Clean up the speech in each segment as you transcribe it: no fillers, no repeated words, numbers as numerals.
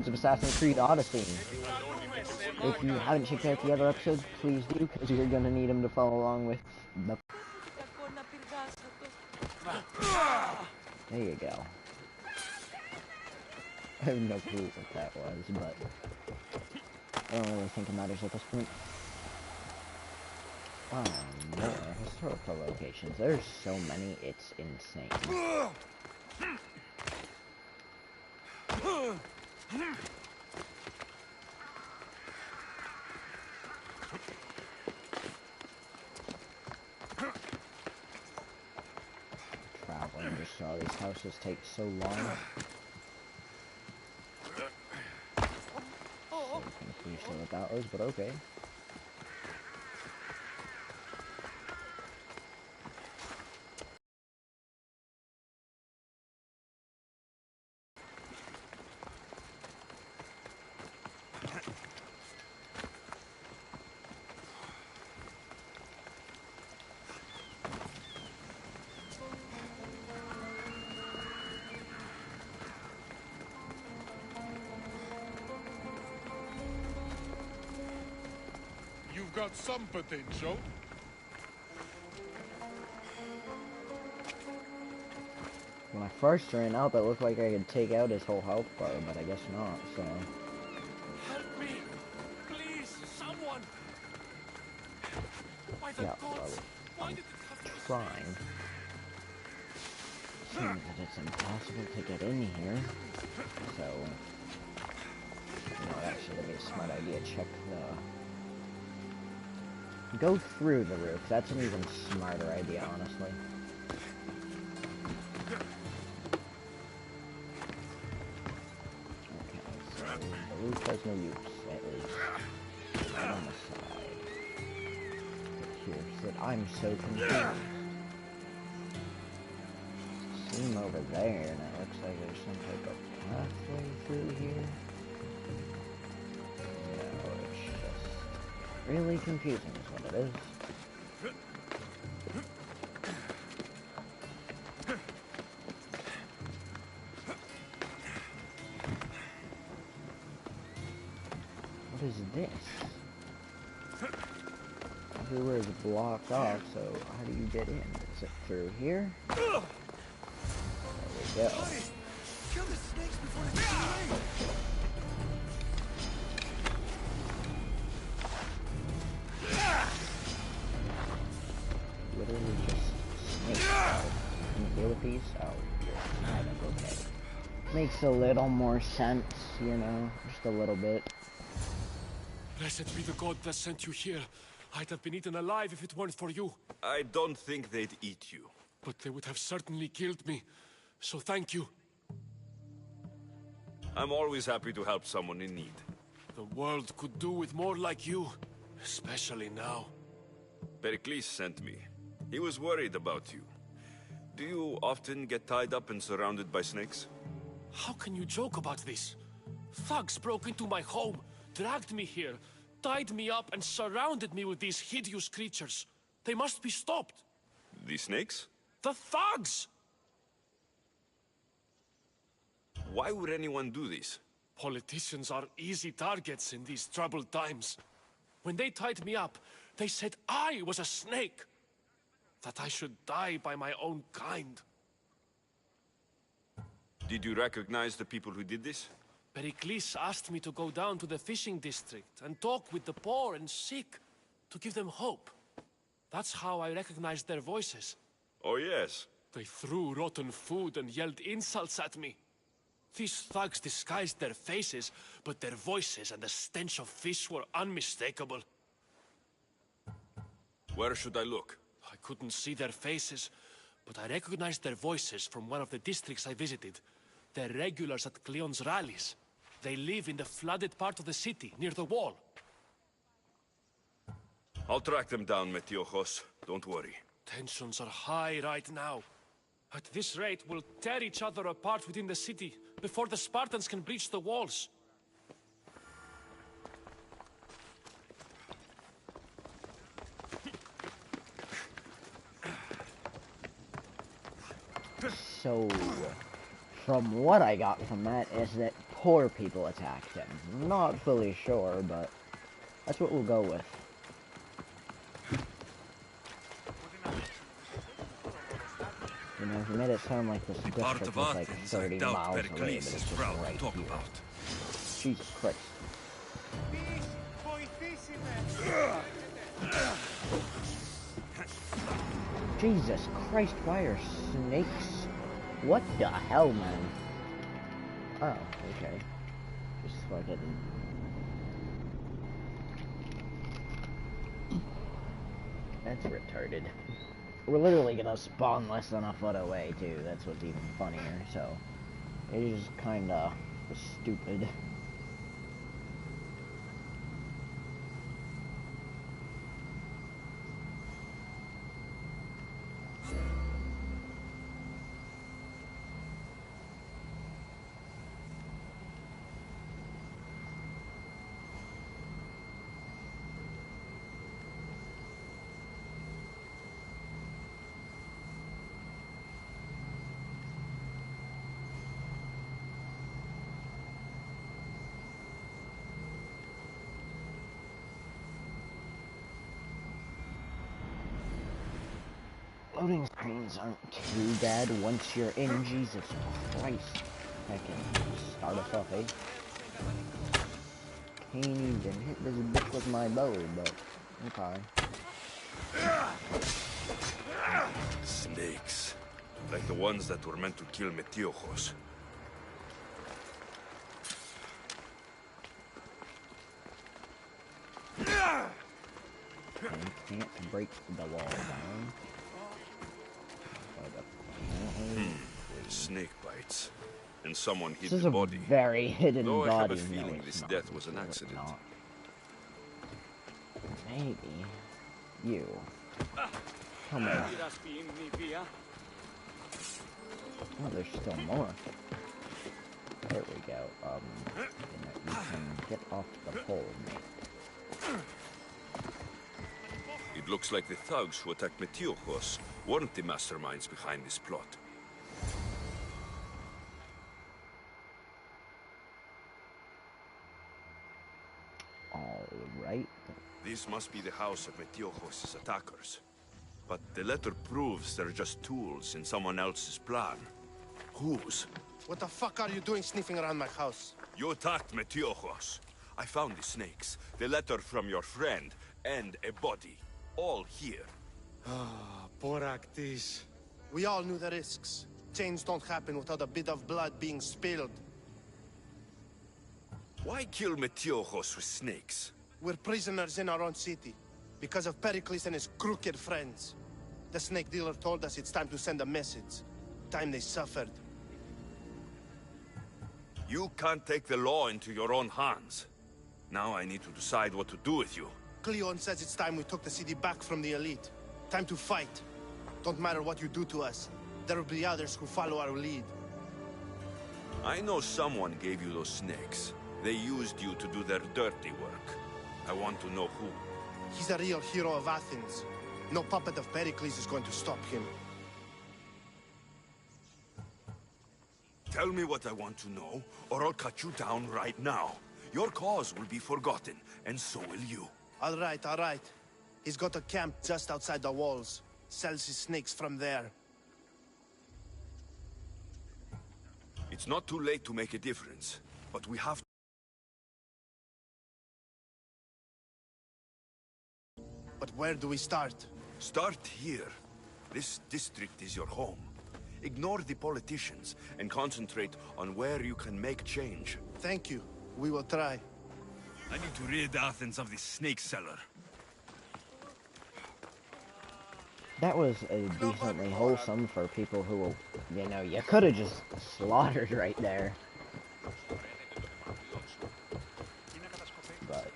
of Assassin's Creed Odyssey. If you haven't checked out the other episodes, please do, because you're gonna need them to follow along with the... There you go. I have no clue what that was, but I don't really think it matters at this point. More historical locations. There's so many, it's insane. Traveling just saw these houses take so long. So confused about those, but okay. You've got some potential. When I first ran up, it looked like I could take out his whole health bar, but I guess not, so... Help me! Please, someone! By the Yeah, gods! well, I'm trying. Seems that it's impossible to get in here, so... You know, actually, that'd be a smart idea. Check the... Go through the roof. That's an even smarter idea, honestly. Okay, so the roof has no use, at least. Right on the side. Here, sit. I'm so confused. Seam over there, and it looks like there's some type of pathway through here. No, it's just really confusing is what it is. What is this? Everywhere is blocked off, so how do you get in? Is it through here? There we go. Kill the snakes before they get away! Literally just snakes. Can you deal with these? Oh, you're kind of okay. Makes a little more sense, you know, just a little bit. Blessed be the god that sent you here. I'd have been eaten alive if it weren't for you. I don't think they'd eat you. But they would have certainly killed me. So thank you. I'm always happy to help someone in need. The world could do with more like you. Especially now. Pericles sent me. He was worried about you. Do you often get tied up and surrounded by snakes? How can you joke about this? Thugs broke into my home, dragged me here, tied me up and surrounded me with these hideous creatures. They must be stopped. The snakes? The thugs! Why would anyone do this? Politicians are easy targets in these troubled times. When they tied me up, they said I was a snake. That I should die by my own kind. Did you recognize the people who did this? Pericles asked me to go down to the fishing district and talk with the poor and sick, to give them hope. That's how I recognized their voices. Oh yes. They threw rotten food and yelled insults at me. These thugs disguised their faces, but their voices and the stench of fish were unmistakable. Where should I look? I couldn't see their faces, but I recognized their voices from one of the districts I visited. They're regulars at Cleon's rallies. They live in the flooded part of the city, near the wall. I'll track them down, Metiojos. Don't worry. Tensions are high right now. At this rate, we'll tear each other apart within the city, before the Spartans can breach the walls. So, from what I got from that is that poor people attacked him. Not fully sure, but that's what we'll go with. You know, he made it sound like this district was like 30 miles away, but it's just right here. Jesus Christ. Jesus Christ, why are snakes? What the hell, man? Oh, okay. Just fucking... That's retarded. We're literally gonna spawn less than a foot away, too. That's what's even funnier, so... It is kinda stupid. Loading screens aren't too bad once you're in. Jesus Christ. I can start us off, eh? Can't even hit this bitch with my bow, but okay. Snakes. Like the ones that were meant to kill Metiojos. And can't break the wall down. Snake bites. And someone hid This is the a body. very hidden Though body. I have a feeling No, this not. death was an accident. Not. Maybe. You. Come on. Oh, there's still more. There we go. You can get off the pole, mate. It looks like the thugs who attacked Metiojos weren't the masterminds behind this plot. Alright. This must be the house of Metiojos' attackers. But the letter proves they're just tools in someone else's plan. Whose? What the fuck are you doing sniffing around my house? You attacked Metiojos. I found the snakes, the letter from your friend, and a body. All here. Ah, Boraktis. We all knew the risks. Change don't happen without a bit of blood being spilled. Why kill Metiojos with snakes? We're prisoners in our own city, because of Pericles and his crooked friends. The snake dealer told us it's time to send a message. Time they suffered. You can't take the law into your own hands. Now I need to decide what to do with you. Cleon says it's time we took the city back from the elite. Time to fight. Don't matter what you do to us. There will be others who follow our lead. I know someone gave you those snakes. They used you to do their dirty work. I want to know who. He's a real hero of Athens. No puppet of Pericles is going to stop him. Tell me what I want to know, or I'll cut you down right now. Your cause will be forgotten, and so will you. All right, all right. He's got a camp just outside the walls. Sells his snakes from there. It's not too late to make a difference, but we have to... But where do we start? Start here. This district is your home. Ignore the politicians and concentrate on where you can make change. Thank you. We will try. I need to rid Athens of this snake seller. That was decently wholesome for people who, you know, you could have just slaughtered right there. But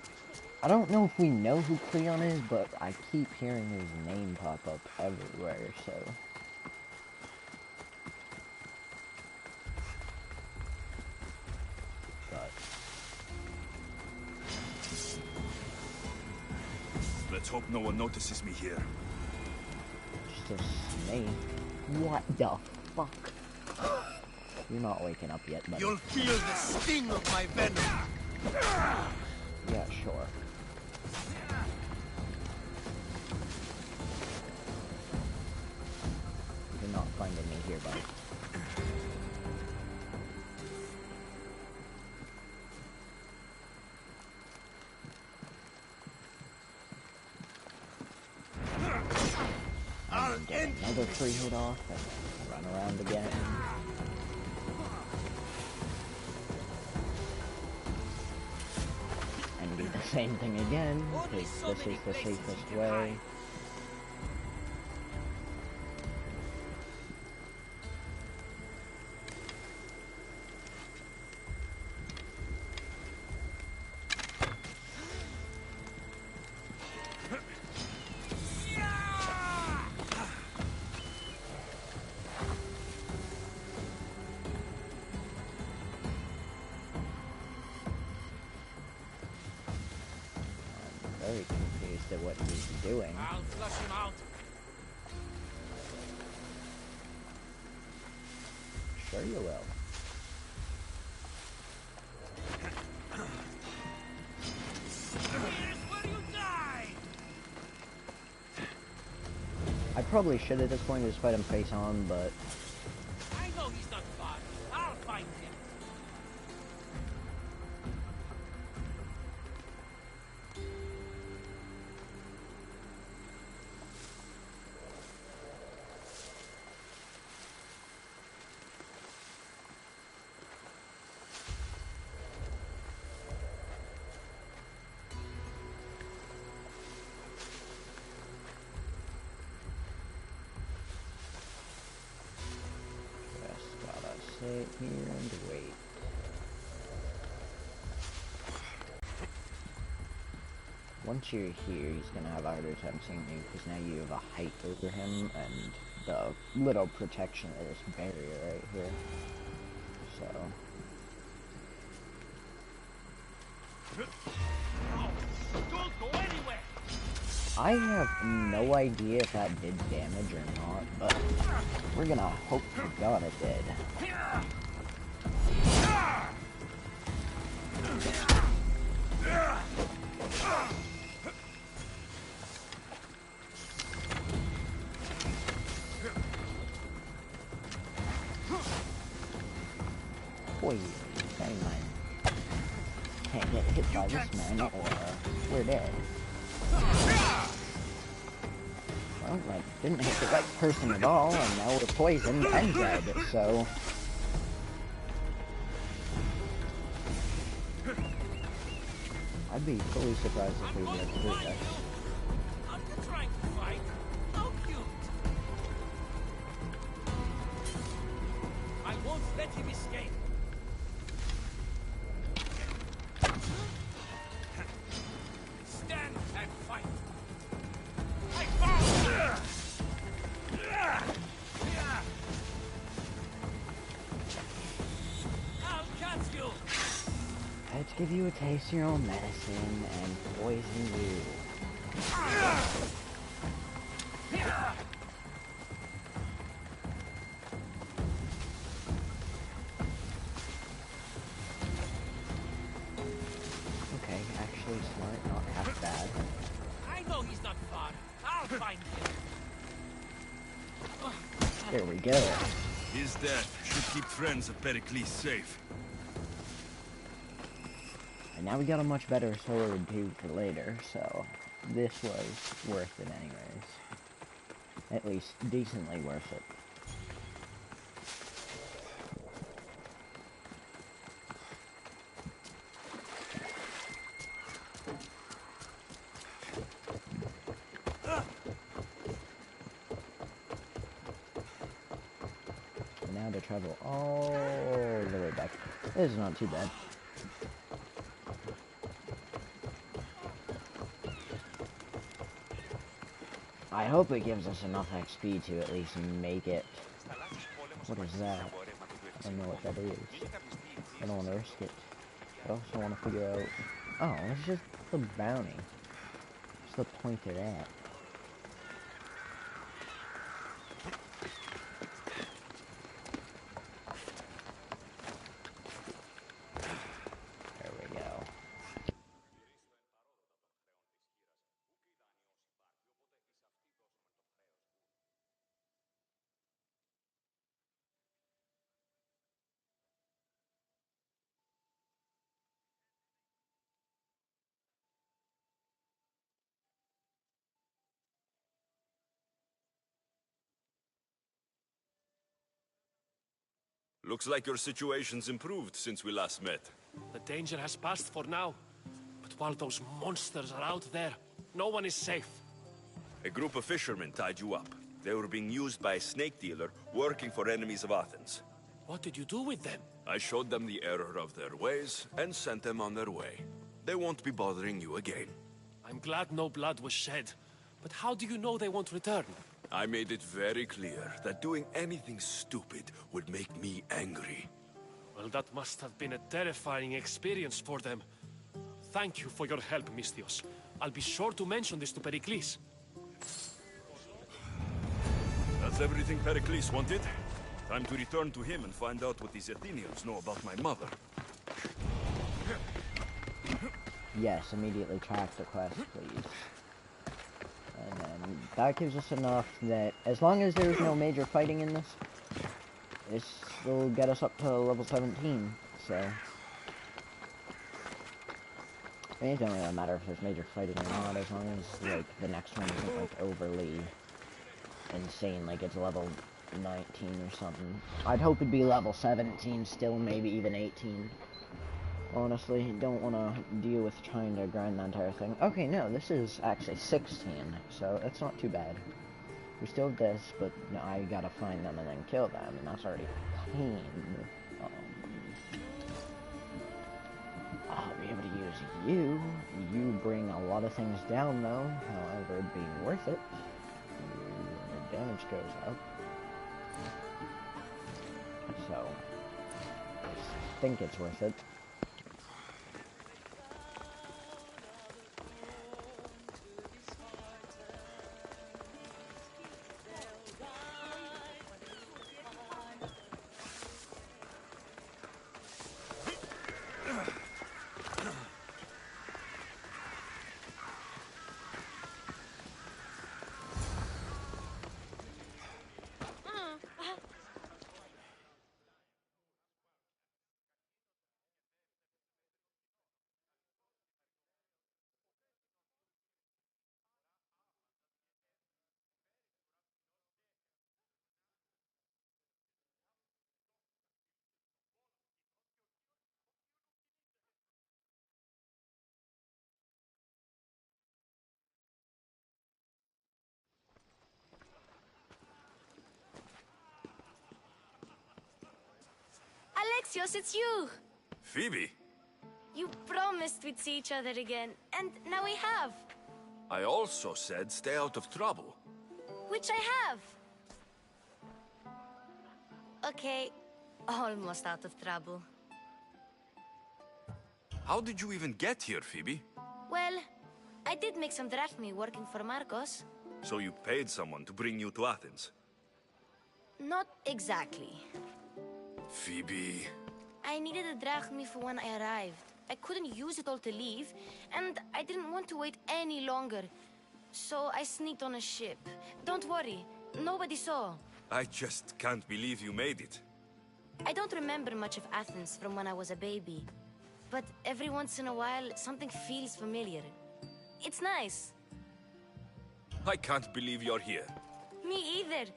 I don't know if we know who Cleon is, but I keep hearing his name pop up everywhere, so... But... Let's hope no one notices me here. Just a snake? What the fuck? You're not waking up yet, buddy. You'll feel the sting of my venom. Yeah, sure. You're not finding me here, buddy. And get another free hit off and run around again. And do the same thing again, because this is the safest way. Very confused at what he's doing. I'll flush him out. Sure you will. Here's where you die. I probably should at this point just fight him face on, but I know he's not far. I'll find him. just gotta sit here and wait. Once you're here, he's gonna have a harder time seeing you, because now you have a height over him, and the little protection of this barrier right here. So... Don't go anywhere. I have no idea if that did damage or not, but we're gonna hope to God it did. Boy, dang man. Can't get hit by this man, or we're dead. Well, I didn't hit the right person at all, and now we're poisoned and dead, so... I'd be fully surprised if we were able to do this. I'm not trying to fight. How cute. I won't let him escape. Stand and fight. I found you. I'll catch you. Let's give you a taste of your own medicine and poison you. Okay, actually smart, not half bad. I know he's not far. I'll find him. There we go. His death should keep friends of Pericles safe. And now we got a much better sword too for later, so this was worth it anyways. At least decently worth it. And now to travel all the way back. This is not too bad. I hope it gives us enough XP to at least make it. What is that? I don't know what that is. I don't want to risk it. I also want to figure out... Oh, it's just the bounty. What's the point of that? Looks like your situation's improved since we last met. The danger has passed for now. But while those monsters are out there, no one is safe. A group of fishermen tied you up. They were being used by a snake dealer working for enemies of Athens. What did you do with them? I showed them the error of their ways and sent them on their way. They won't be bothering you again. I'm glad no blood was shed. But how do you know they won't return? I made it very clear that doing anything stupid would make me angry. Well, that must have been a terrifying experience for them. Thank you for your help, Misthios. I'll be sure to mention this to Pericles. That's everything Pericles wanted. Time to return to him and find out what these Athenians know about my mother. Yes, immediately track the quest, please. And then that gives us enough that, as long as there's no major fighting in this will get us up to level 17, so... I mean, it don't really matter if there's major fighting or not, as long as, like, the next one isn't, like, overly insane, like it's level 19 or something. I'd hope it'd be level 17 still, maybe even 18. Honestly, don't want to deal with trying to grind the entire thing. Okay, no, this is actually 16, so it's not too bad. We still have this, but no, I gotta find them and then kill them, and that's already clean. I'll be able to use you. You bring a lot of things down, though. However, it'd be worth it. Your damage goes up. So, I think it's worth it. Alexios, it's you! Phoebe? You promised we'd see each other again, and now we have. I also said stay out of trouble. Which I have. Okay, almost out of trouble. How did you even get here, Phoebe? Well, I did make some drachmi working for Marcos. So you paid someone to bring you to Athens? Not exactly. Phoebe... I needed a drachmi for when I arrived. I couldn't use it all to leave, and I didn't want to wait any longer. So I sneaked on a ship. Don't worry, nobody saw. I just can't believe you made it. I don't remember much of Athens from when I was a baby. But every once in a while, something feels familiar. It's nice. I can't believe you're here. Me either.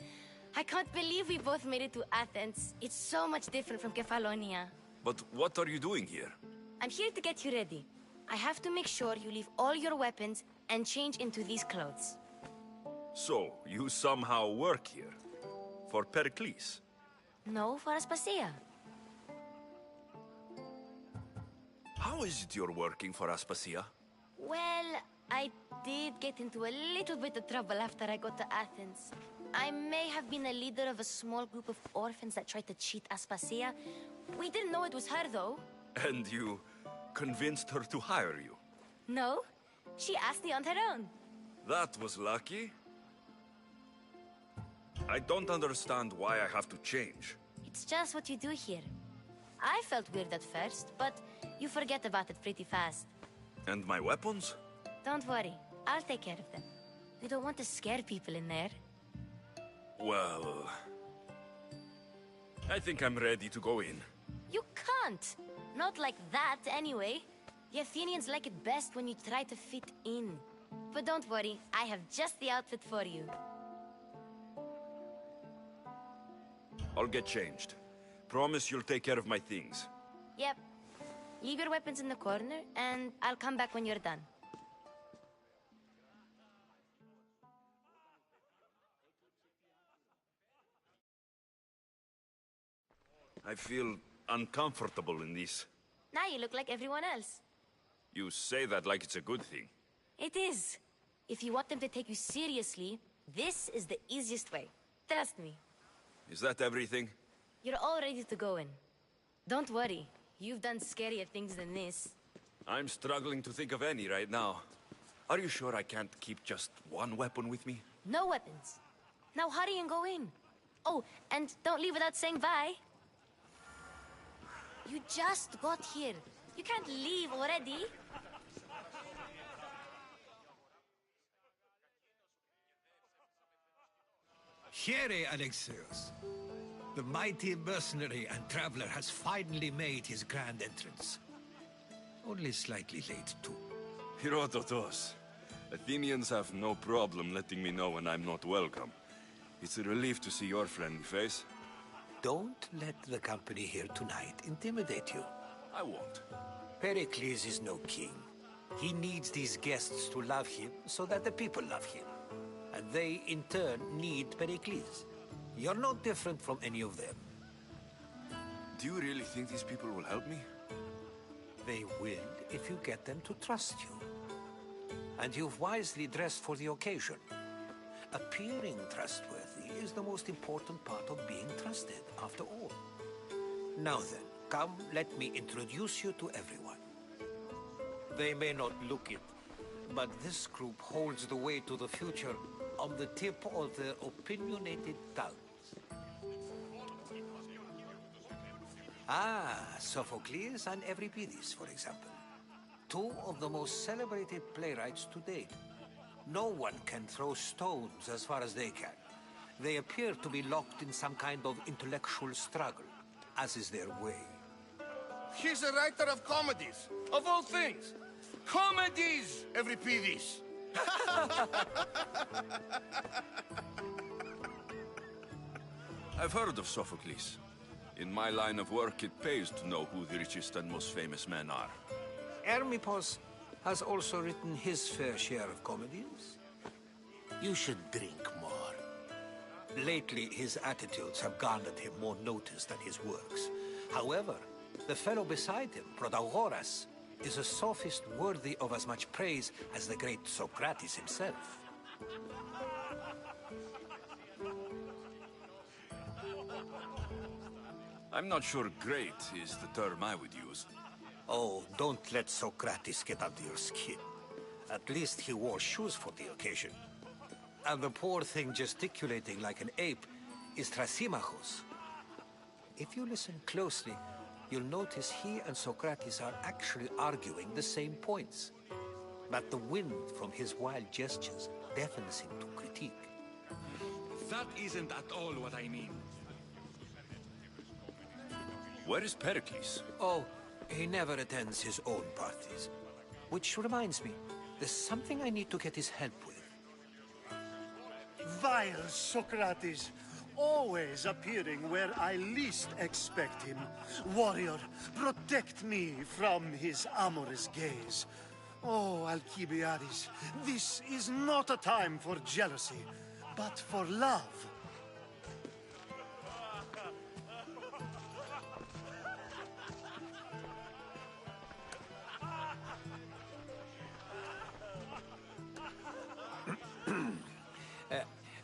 I can't believe we both made it to Athens. It's so much different from Kefalonia. But what are you doing here? I'm here to get you ready. I have to make sure you leave all your weapons and change into these clothes. So, you somehow work here? For Pericles? No, for Aspasia. How is it you're working for Aspasia? Well, I did get into a little bit of trouble after I got to Athens. I may have been a leader of a small group of orphans that tried to cheat Aspasia. We didn't know it was her, though. And you convinced her to hire you? No, she asked me on her own. That was lucky. I don't understand why I have to change. It's just what you do here. I felt weird at first, but you forget about it pretty fast. And my weapons? Don't worry, I'll take care of them. We don't want to scare people in there. Well... I think I'm ready to go in. You can't! Not like that, anyway. The Athenians like it best when you try to fit in. But don't worry, I have just the outfit for you. I'll get changed. Promise you'll take care of my things. Yep. Leave your weapons in the corner, and I'll come back when you're done. I feel uncomfortable in this. Now you look like everyone else. You say that like it's a good thing. It is. If you want them to take you seriously, this is the easiest way. Trust me. Is that everything? You're all ready to go in. Don't worry. You've done scarier things than this. I'm struggling to think of any right now. Are you sure I can't keep just one weapon with me? No weapons. Now hurry and go in. Oh, and don't leave without saying bye. You just got here. You can't leave already. Here, Alexios. The mighty mercenary and traveler has finally made his grand entrance. Only slightly late, too. Herodotos. Athenians have no problem letting me know when I'm not welcome. It's a relief to see your friendly face. Don't let the company here tonight intimidate you. I won't. Pericles is no king. He needs these guests to love him so that the people love him. And they, in turn, need Pericles. You're no different from any of them. Do you really think these people will help me? They will if you get them to trust you. And you've wisely dressed for the occasion. Appearing trustworthy is the most important part of being trusted, after all. Now then, come, let me introduce you to everyone. They may not look it, but this group holds the way to the future on the tip of their opinionated tongues. Ah, Sophocles and Euripides, for example. Two of the most celebrated playwrights to date. No one can throw stones as far as they can. They appear to be locked in some kind of intellectual struggle, as is their way. He's a writer of comedies, of all things. Comedies, Euripides. I've heard of Sophocles. In my line of work, it pays to know who the richest and most famous men are. Hermippos has also written his fair share of comedies. You should drink more. Lately, his attitudes have garnered him more notice than his works. However, the fellow beside him, Protagoras, is a sophist worthy of as much praise as the great Socrates himself. I'm not sure great is the term I would use. Oh, don't let Socrates get under your skin. At least he wore shoes for the occasion. And the poor thing gesticulating like an ape is Thrasymachos. If you listen closely, you'll notice he and Socrates are actually arguing the same points. But the wind from his wild gestures deafens him to critique. That isn't at all what I mean. Where is Pericles? Oh, he never attends his own parties. Which reminds me, there's something I need to get his help with. Vile Socrates, always appearing where I least expect him. Warrior, protect me from his amorous gaze. Oh, Alcibiades, this is not a time for jealousy, but for love.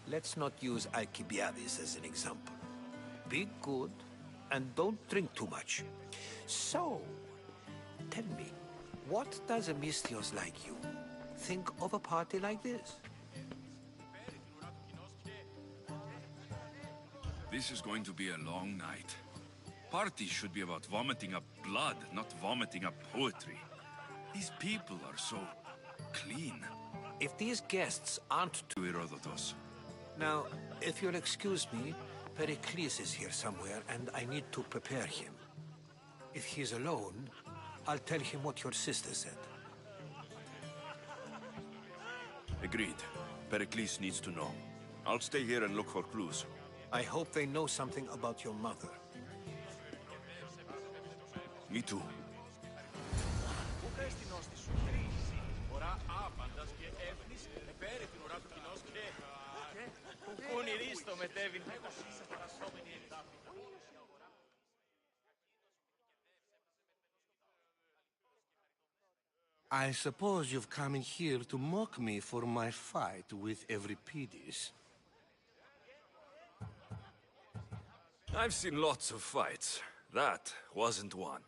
Let's not use Alcibiades as an example. Be good, and don't drink too much. So, tell me, what does a Misthios like you think of a party like this? This is going to be a long night. Parties should be about vomiting up blood, not vomiting up poetry. These people are so clean. If these guests aren't To Herodotos. Now, if you'll excuse me, Pericles is here somewhere, and I need to prepare him. If he's alone, I'll tell him what your sister said. Agreed. Pericles needs to know. I'll stay here and look for clues. I hope they know something about your mother. Me too. I suppose you've come in here to mock me for my fight with Euripides. I've seen lots of fights. That wasn't one.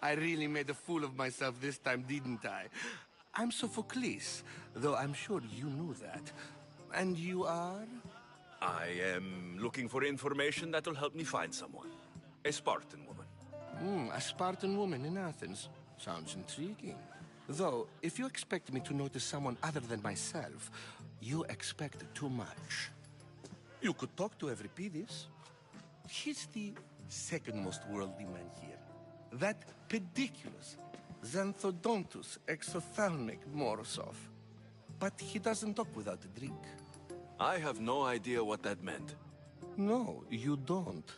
I really made a fool of myself this time, didn't I? I'm Sophocles, though I'm sure you knew that. And you are? I am looking for information that'll help me find someone. A Spartan woman. A Spartan woman in Athens. Sounds intriguing. Though, if you expect me to notice someone other than myself, you expect too much. You could talk to Euripides. He's the second most worldly man here. That pediculous, xanthodontus exophthalmic Morosov. But he doesn't talk without a drink. I have no idea what that meant. No, you don't.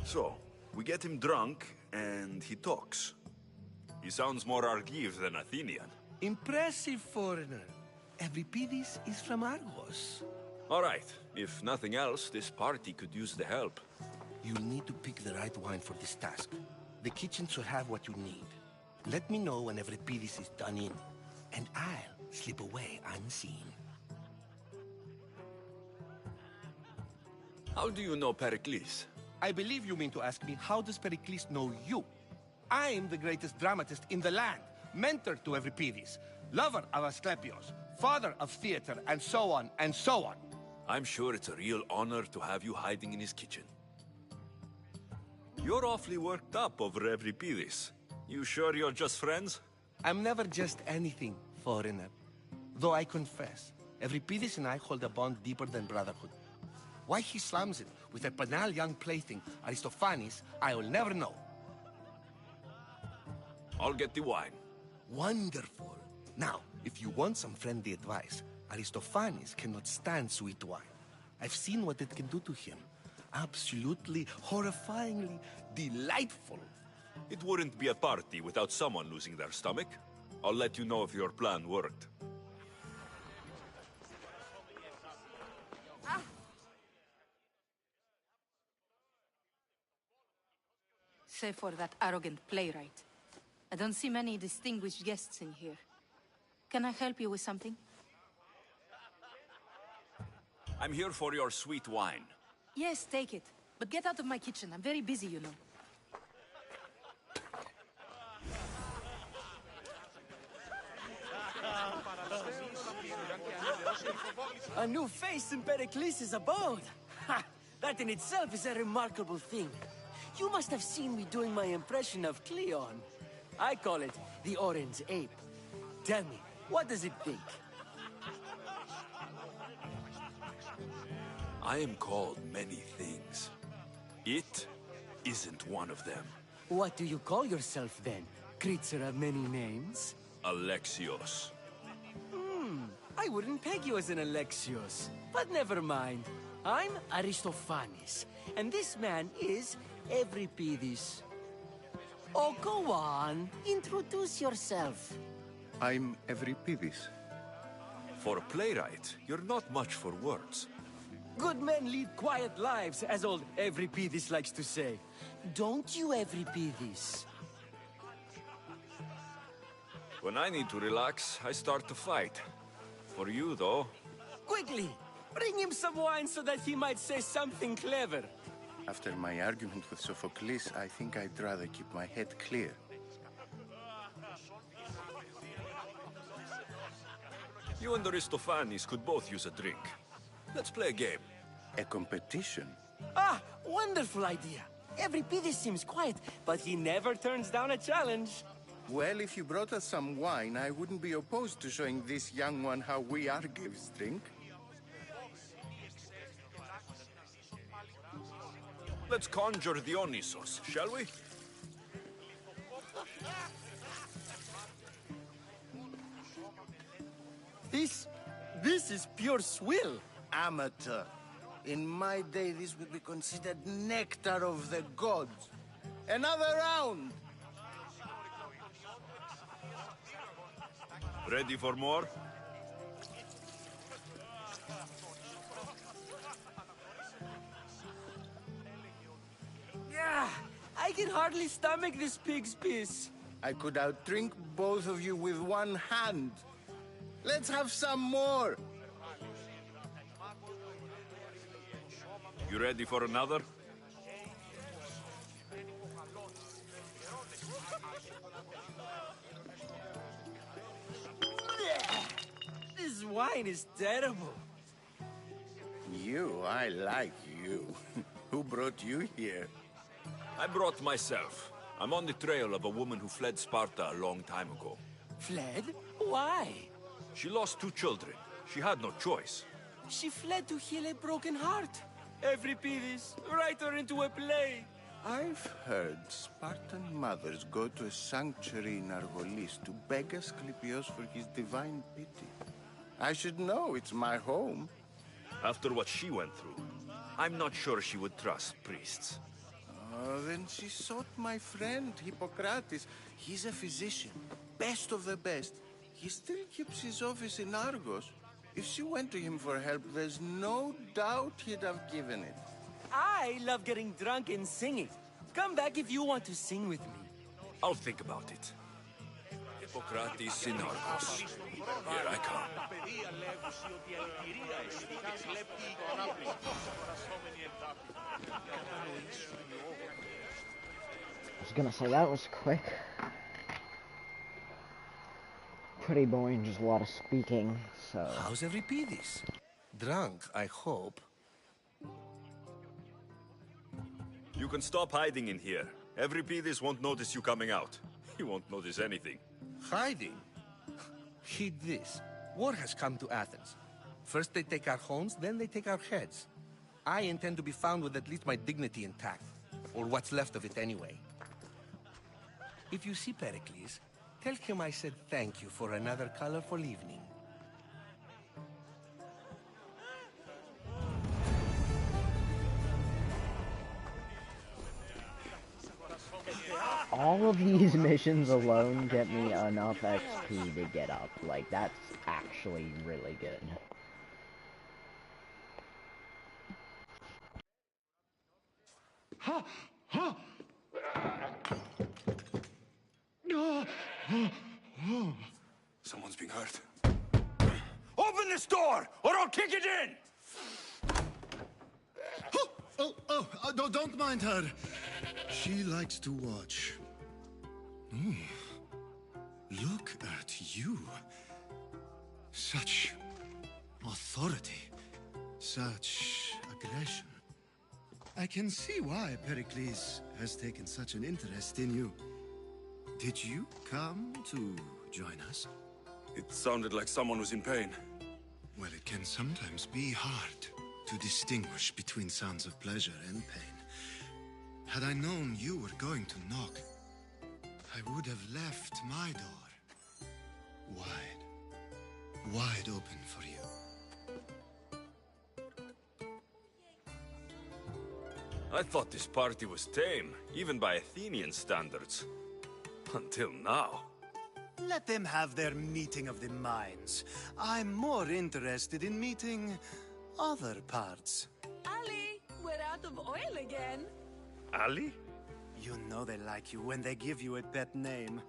So, we get him drunk, and he talks. He sounds more Argive than Athenian. Impressive, foreigner. Euripides is from Argos. All right. If nothing else, this party could use the help. You'll need to pick the right wine for this task. The kitchen should have what you need. Let me know when Euripides is done in, and I'll slip away unseen. How do you know Pericles? I believe you mean to ask me, how does Pericles know you? I'm the greatest dramatist in the land, mentor to Euripides, lover of Asclepios, father of theater, and so on, and so on. I'm sure it's a real honor to have you hiding in his kitchen. You're awfully worked up over Euripides. You sure you're just friends? I'm never just anything, foreigner. Though I confess, Euripides and I hold a bond deeper than brotherhood. Why he slams it with a banal young plaything, Aristophanes, I'll never know. I'll get the wine. Wonderful. Now, if you want some friendly advice, Aristophanes cannot stand sweet wine. I've seen what it can do to him. Absolutely, horrifyingly delightful. It wouldn't be a party without someone losing their stomach. I'll let you know if your plan worked. Save for that arrogant playwright. I don't see many distinguished guests in here. Can I help you with something? I'm here for your sweet wine. Yes, take it. But get out of my kitchen. I'm very busy, you know. A new face in Pericles' abode! Ha! That in itself is a remarkable thing. You must have seen me doing my impression of Cleon. I call it the Orange Ape. Tell me, what does it think? I am called many things. It isn't one of them. What do you call yourself then? Creature of many names? Alexios. I wouldn't peg you as an Alexios. But never mind. I'm Aristophanes, and this man is Euripides. Oh, go on. Introduce yourself. I'm Euripides. For a playwright, you're not much for words. Good men lead quiet lives, as old Euripides likes to say. Don't you, Euripides? When I need to relax, I start to fight. For you, though... Quickly! Bring him some wine so that he might say something clever. After my argument with Sophocles, I think I'd rather keep my head clear. You and Aristophanes could both use a drink. Let's play a game. A competition? Ah, wonderful idea. Euripides seems quiet, but he never turns down a challenge. Well, if you brought us some wine, I wouldn't be opposed to showing this young one how we Argives drink. Let's conjure Dionysos, shall we? This is pure swill. Amateur. In my day, this would be considered nectar of the gods. Another round! Ready for more? Yeah, I can hardly stomach this pig's piss. I could outdrink both of you with one hand. Let's have some more! You ready for another? This wine is terrible. You, I like you. Who brought you here? I brought myself. I'm on the trail of a woman who fled Sparta a long time ago. Fled? Why? She lost 2 children. She had no choice. She fled to heal a broken heart. Euripides, write her into a play. I've heard Spartan mothers go to a sanctuary in Argolis to beg Asclepios for his divine pity. I should know, it's my home. After what she went through, I'm not sure she would trust priests. Then she sought my friend, Hippocrates. He's a physician, best of the best. He still keeps his office in Argos. If she went to him for help, there's no doubt he'd have given it. I love getting drunk and singing. Come back if you want to sing with me. I'll think about it. Hippocrates in Argos. Here I come. I was gonna say that was quick. Pretty boring, just a lot of speaking, so... How's Euripides? Drunk, I hope. You can stop hiding in here. Euripides won't notice you coming out. He won't notice anything. Hiding? Heed this. War has come to Athens. First they take our homes, then they take our heads. I intend to be found with at least my dignity intact. Or what's left of it anyway. If you see Pericles, tell him I said thank you for another colorful evening. All of these missions alone get me enough XP to get up. Like, that's actually really good. Ha! Ha! Someone's being hurt. Open this door, or I'll kick it in! Don't mind her. She likes to watch. Oh, look at you. Such authority. Such aggression. I can see why Pericles has taken such an interest in you. Did you come to join us? It sounded like someone was in pain. Well, it can sometimes be hard to distinguish between sounds of pleasure and pain. Had I known you were going to knock, I would have left my door wide open for you. I thought this party was tame, even by Athenian standards. Until now. Let them have their meeting of the minds. I'm more interested in meeting other parts. Ali, we're out of oil again. Ali? You know they like you when they give you a pet name.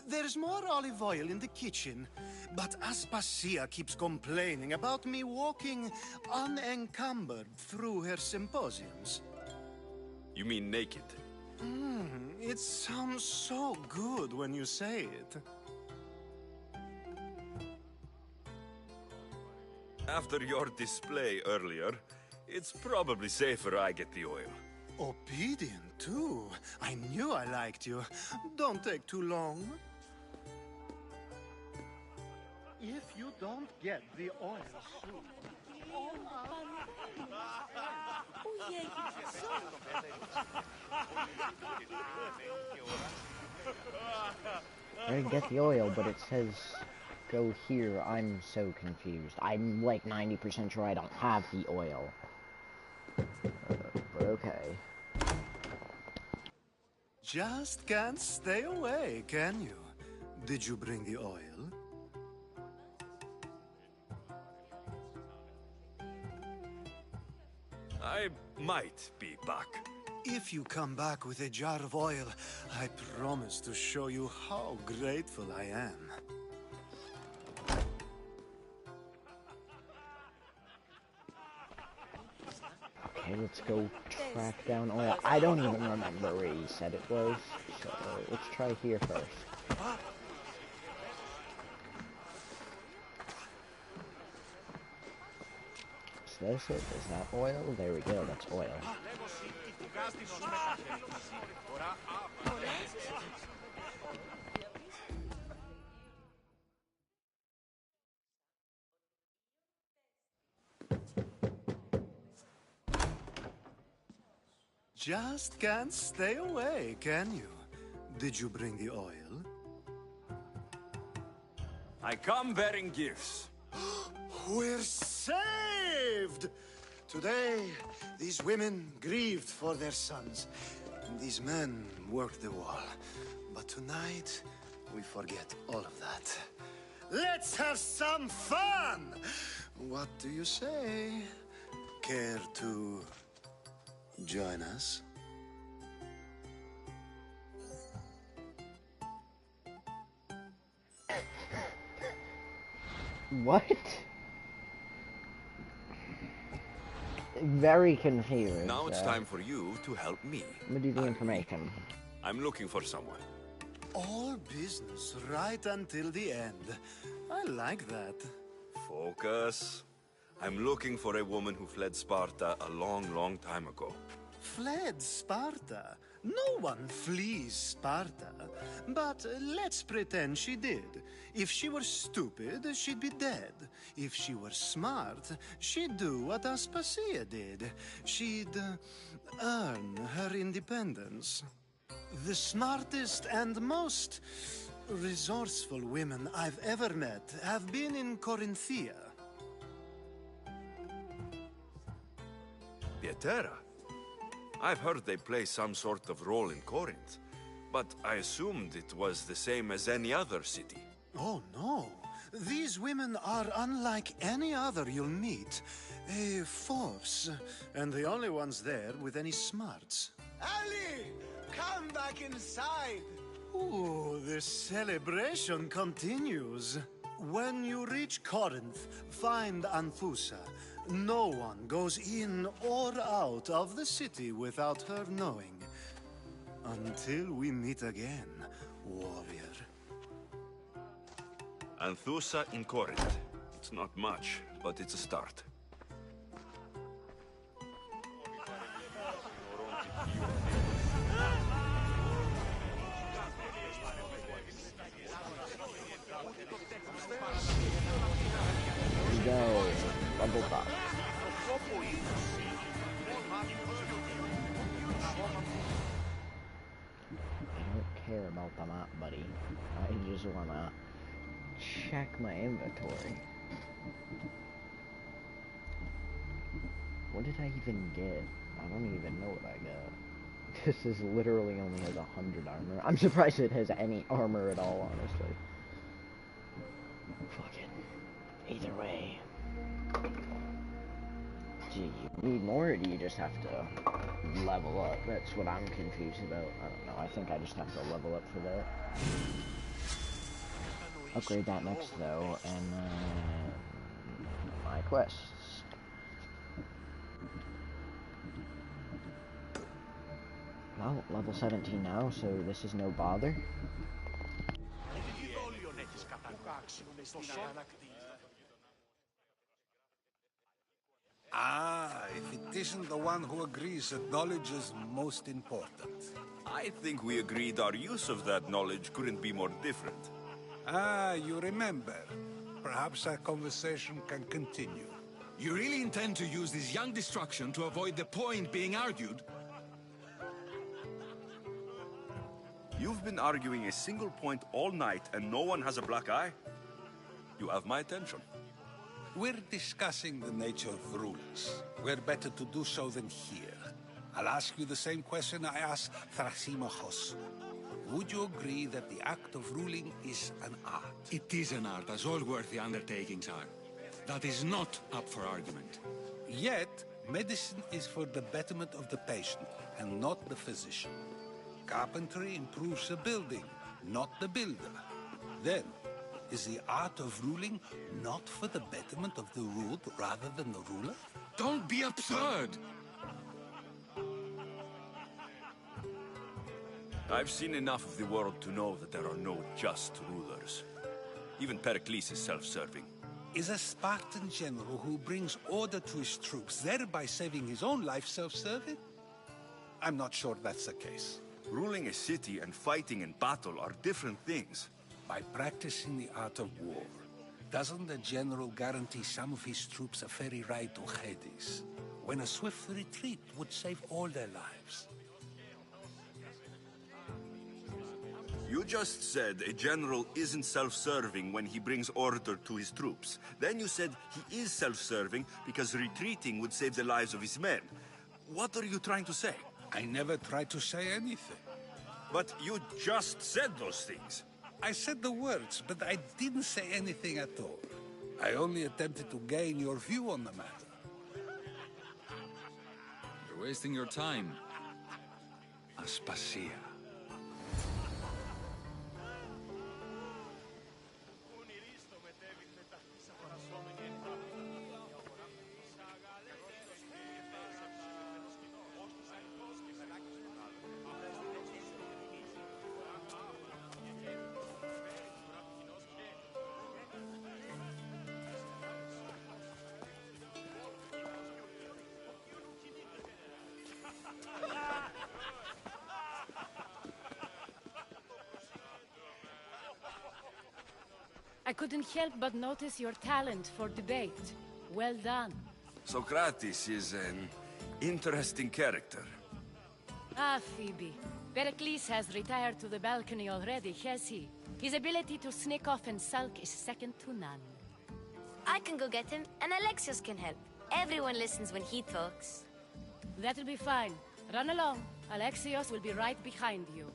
There's more olive oil in the kitchen, but Aspasia keeps complaining about me walking unencumbered through her symposiums. You mean naked? It sounds so good when you say it. After your display earlier, it's probably safer I get the oil. Obedient, too. I knew I liked you. Don't take too long. If you don't get the oil soon... I didn't get the oil, but it says go here. I'm so confused. I'm like 90% sure I don't have the oil. Okay. Just can't stay away, can you? Did you bring the oil? I might be back. If you come back with a jar of oil, I promise to show you how grateful I am. Okay, let's go track down oil. I don't even remember where you said it was, so let's try here first. Is this it? Is that oil? There we go, that's oil. Just can't stay away, can you? Did you bring the oil? I come bearing gifts. We're saved! Today, these women grieved for their sons, and these men worked the wall. But tonight, we forget all of that. Let's have some fun! What do you say? Care to join us? What? Very confused. Now it's time for you to help me. Let me do the information. I'm looking for someone. All business right until the end. I like that. Focus. I'm looking for a woman who fled Sparta a long, long time ago. Fled Sparta? No one flees Sparta. But let's pretend she did. If she were stupid, she'd be dead. If she were smart, she'd do what Aspasia did. She'd earn her independence. The smartest and most resourceful women I've ever met have been in Corinthia. Pietera? I've heard they play some sort of role in Corinth, but I assumed it was the same as any other city. Oh, no. These women are unlike any other you'll meet. A force, and the only ones there with any smarts. Ali! Come back inside! Ooh, the celebration continues. When you reach Corinth, find Anthusa. No one goes in or out of the city without her knowing. Until we meet again, warrior. Anthusa in Corinth. It's not much, but it's a start. Go. Bubble pop. I don't care about the map, buddy. I just wanna check my inventory. What did I even get? I don't even know what I got. This is literally only has 100 armor. I'm surprised it has any armor at all, honestly. Fuck it. Either way. Do you need more, or do you just have to level up? That's what I'm confused about. I don't know. I think I just have to level up for that. Upgrade that next, though, and my quests. Well, level 17 now, so this is no bother. Ah, if it isn't the one who agrees that knowledge is most important. I think we agreed our use of that knowledge couldn't be more different. Ah, you remember. Perhaps our conversation can continue. You really intend to use this young destruction to avoid the point being argued? You've been arguing a single point all night and no one has a black eye? You have my attention. We're discussing the nature of rules. Where better to do so than here. I'll ask you the same question I asked Thrasymachos. Would you agree that the act of ruling is an art? It is an art, as all worthy undertakings are. That is not up for argument. Yet, medicine is for the betterment of the patient, and not the physician. Carpentry improves the building, not the builder. Then, is the art of ruling not for the betterment of the ruled rather than the ruler? Don't be absurd! I've seen enough of the world to know that there are no just rulers. Even Pericles is self-serving. Is a Spartan general who brings order to his troops, thereby saving his own life, self-serving? I'm not sure that's the case. Ruling a city and fighting in battle are different things. By practicing the art of war, doesn't the general guarantee some of his troops a ferry ride to Hades, when a swift retreat would save all their lives? You just said a general isn't self-serving when he brings order to his troops. Then you said he is self-serving because retreating would save the lives of his men. What are you trying to say? I never tried to say anything. But you just said those things. I said the words, but I didn't say anything at all. I only attempted to gain your view on the matter. You're wasting your time. Aspasia. I couldn't help but notice your talent for debate. Well done. Socrates is an interesting character. Ah, Phoebe. Pericles has retired to the balcony already, has he? His ability to sneak off and sulk is second to none. I can go get him, and Alexios can help. Everyone listens when he talks. That'll be fine. Run along. Alexios will be right behind you.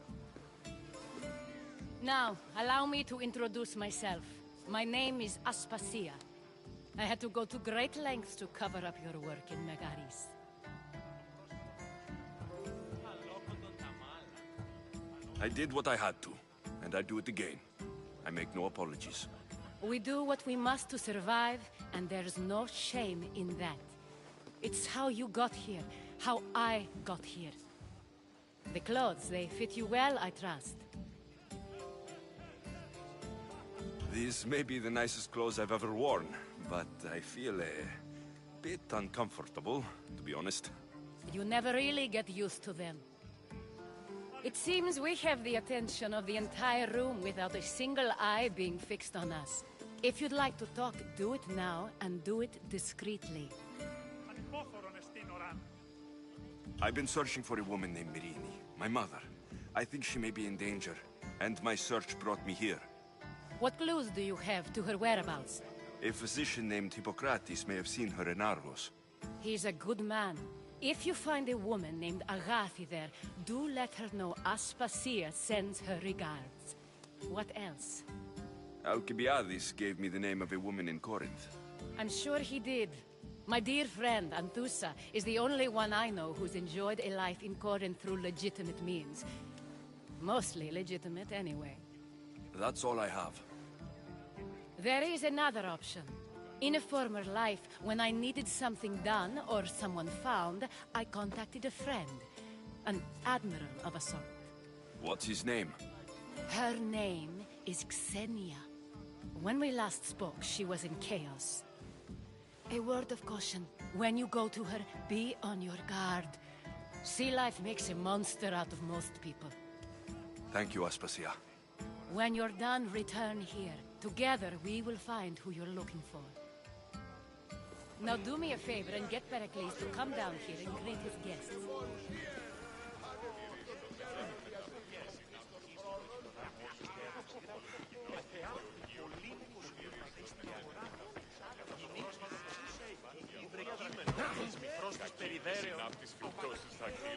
Now, allow me to introduce myself. My name is Aspasia. I had to go to great lengths to cover up your work in Megaris. I did what I had to, and I do it again. I make no apologies. We do what we must to survive, and there's no shame in that. It's how you got here, how I got here. The clothes, they fit you well, I trust. These may be the nicest clothes I've ever worn, but I feel a bit uncomfortable, to be honest. You never really get used to them. It seems we have the attention of the entire room without a single eye being fixed on us. If you'd like to talk, do it now, and do it discreetly. I've been searching for a woman named Mirini, my mother. I think she may be in danger, and my search brought me here. What clues do you have to her whereabouts? A physician named Hippocrates may have seen her in Argos. He's a good man. If you find a woman named Agathi there, do let her know Aspasia sends her regards. What else? Alcibiades gave me the name of a woman in Corinth. I'm sure he did. My dear friend, Anthusa, is the only one I know who's enjoyed a life in Corinth through legitimate means. Mostly legitimate, anyway. That's all I have. There is another option. In a former life, when I needed something done or someone found, I contacted a friend. An admiral of a sort. What's his name? Her name is Xenia. When we last spoke, she was in chaos. A word of caution. When you go to her, be on your guard. Sea life makes a monster out of most people. Thank you, Aspasia. When you're done, return here. Together, we will find who you're looking for. Now do me a favor and get Pericles to come down here and greet his guests. Συνάπτης φιλτώσεις θα κλείνει.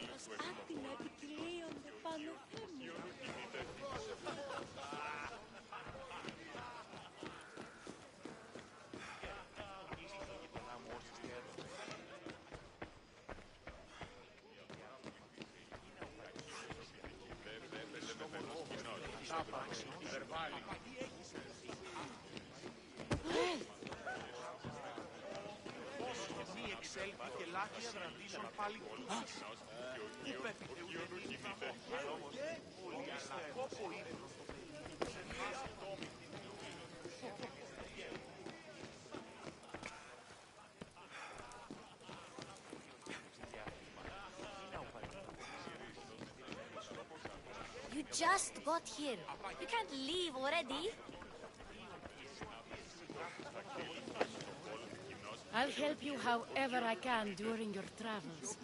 You just got here. You can't leave already. I'll help you however I can during your travels.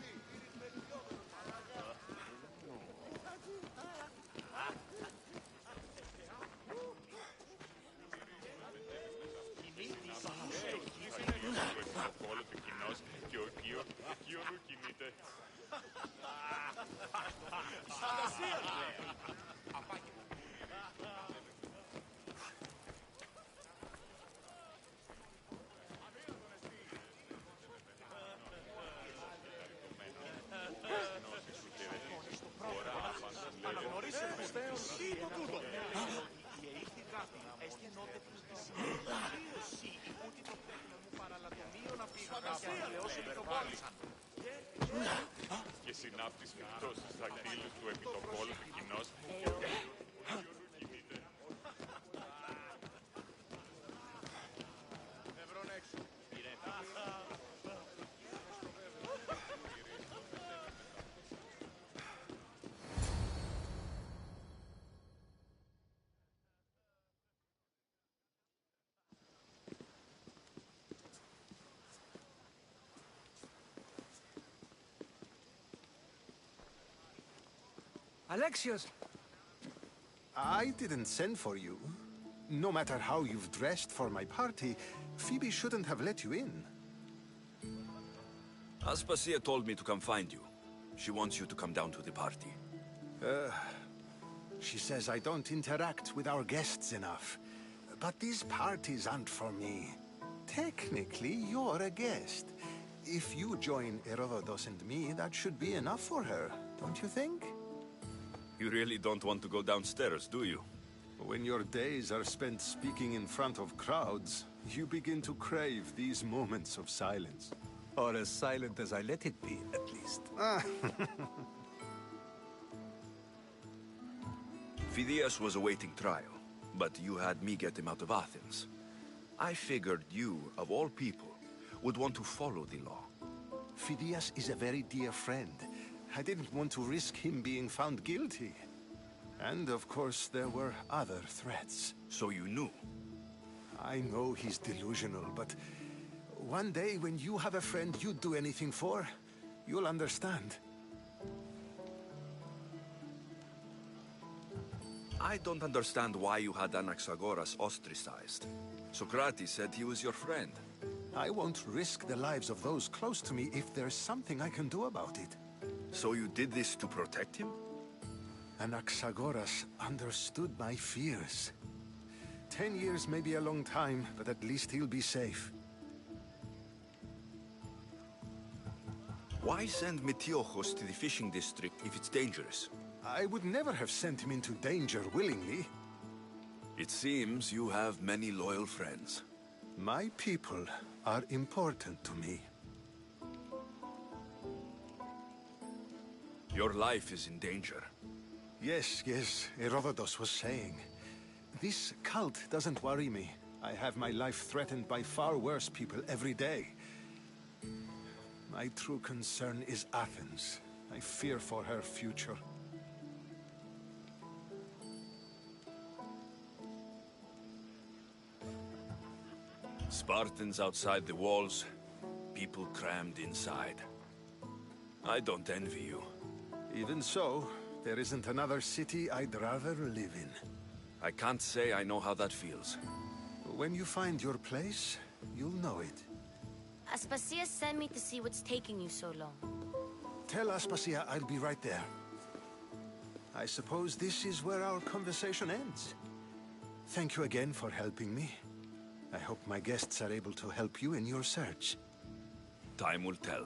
Και συνάπτεις πτώσεις δακτύλους του επί το κόλο του κοινός Alexios! I didn't send for you. No matter how you've dressed for my party, Phoebe shouldn't have let you in. Aspasia told me to come find you. She wants you to come down to the party. She says I don't interact with our guests enough. But these parties aren't for me. Technically, you're a guest. If you join Herodotus and me, that should be enough for her, don't you think? You really don't want to go downstairs, do you? When your days are spent speaking in front of crowds, you begin to crave these moments of silence. Or as silent as I let it be, at least. Phidias was awaiting trial, but you had me get him out of Athens. I figured you, of all people, would want to follow the law. Phidias is a very dear friend. I didn't want to risk him being found guilty. And of course, there were other threats. So you knew? I know he's delusional, but one day when you have a friend you'd do anything for, you'll understand. I don't understand why you had Anaxagoras ostracized. Socrates said he was your friend. I won't risk the lives of those close to me if there's something I can do about it. So you did this to protect him? Anaxagoras understood my fears. 10 years may be a long time, but at least he'll be safe. Why send Metiochos to the fishing district if it's dangerous? I would never have sent him into danger willingly. It seems you have many loyal friends. My people are important to me. Your life is in danger. Yes, Herodotus was saying. This cult doesn't worry me. I have my life threatened by far worse people every day. My true concern is Athens. I fear for her future. Spartans outside the walls, people crammed inside. I don't envy you. Even so, there isn't another city I'd rather live in. I can't say I know how that feels. When you find your place, you'll know it. Aspasia sent me to see what's taking you so long. Tell Aspasia I'll be right there. I suppose this is where our conversation ends. Thank you again for helping me. I hope my guests are able to help you in your search. Time will tell.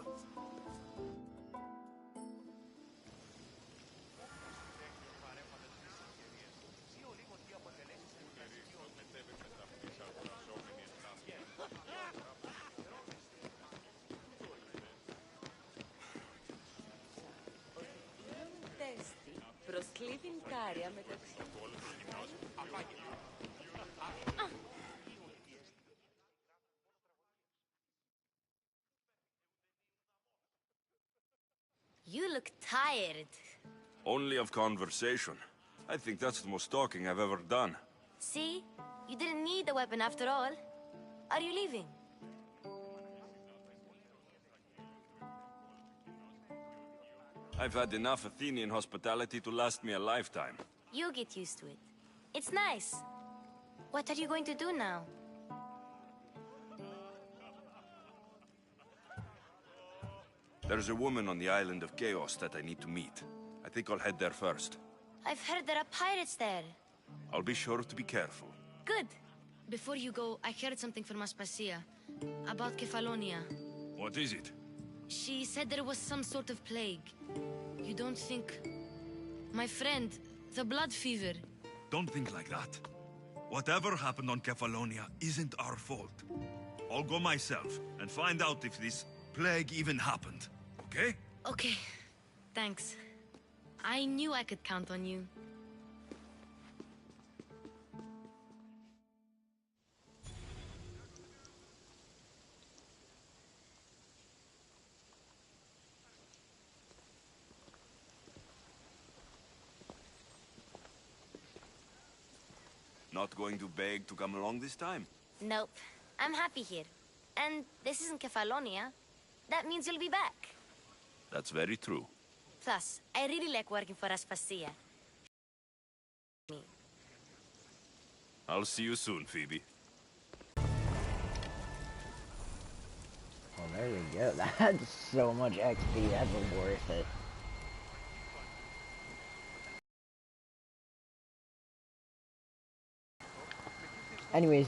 You look tired. Only of conversation. I think that's the most talking I've ever done. See? You didn't need the weapon after all. Are you leaving? I've had enough Athenian hospitality to last me a lifetime. You get used to it. It's nice. What are you going to do now? There's a woman on the island of Chaos that I need to meet. I think I'll head there first. I've heard there are pirates there. I'll be sure to be careful. Good. Before you go, I heard something from Aspasia. About Kefalonia. What is it? She said there was some sort of plague. You don't think... My friend, the blood fever. Don't think like that. Whatever happened on Kefalonia isn't our fault. I'll go myself and find out if this plague even happened, okay? Okay. Thanks. I knew I could count on you. Not going to beg to come along this time? Nope. I'm happy here. And this isn't Kefalonia. That means you'll be back. That's very true. Plus, I really like working for Aspasia. I'll see you soon, Phoebe. Well, there you go. That's so much XP. That's worth it. Anyways,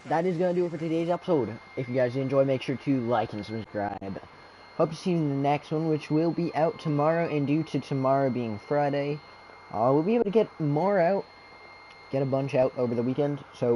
that is going to do it for today's episode. If you guys enjoy, make sure to like and subscribe. Hope to see you in the next one, which will be out tomorrow. And due to tomorrow being Friday, we'll be able to get more out, get a bunch out over the weekend. So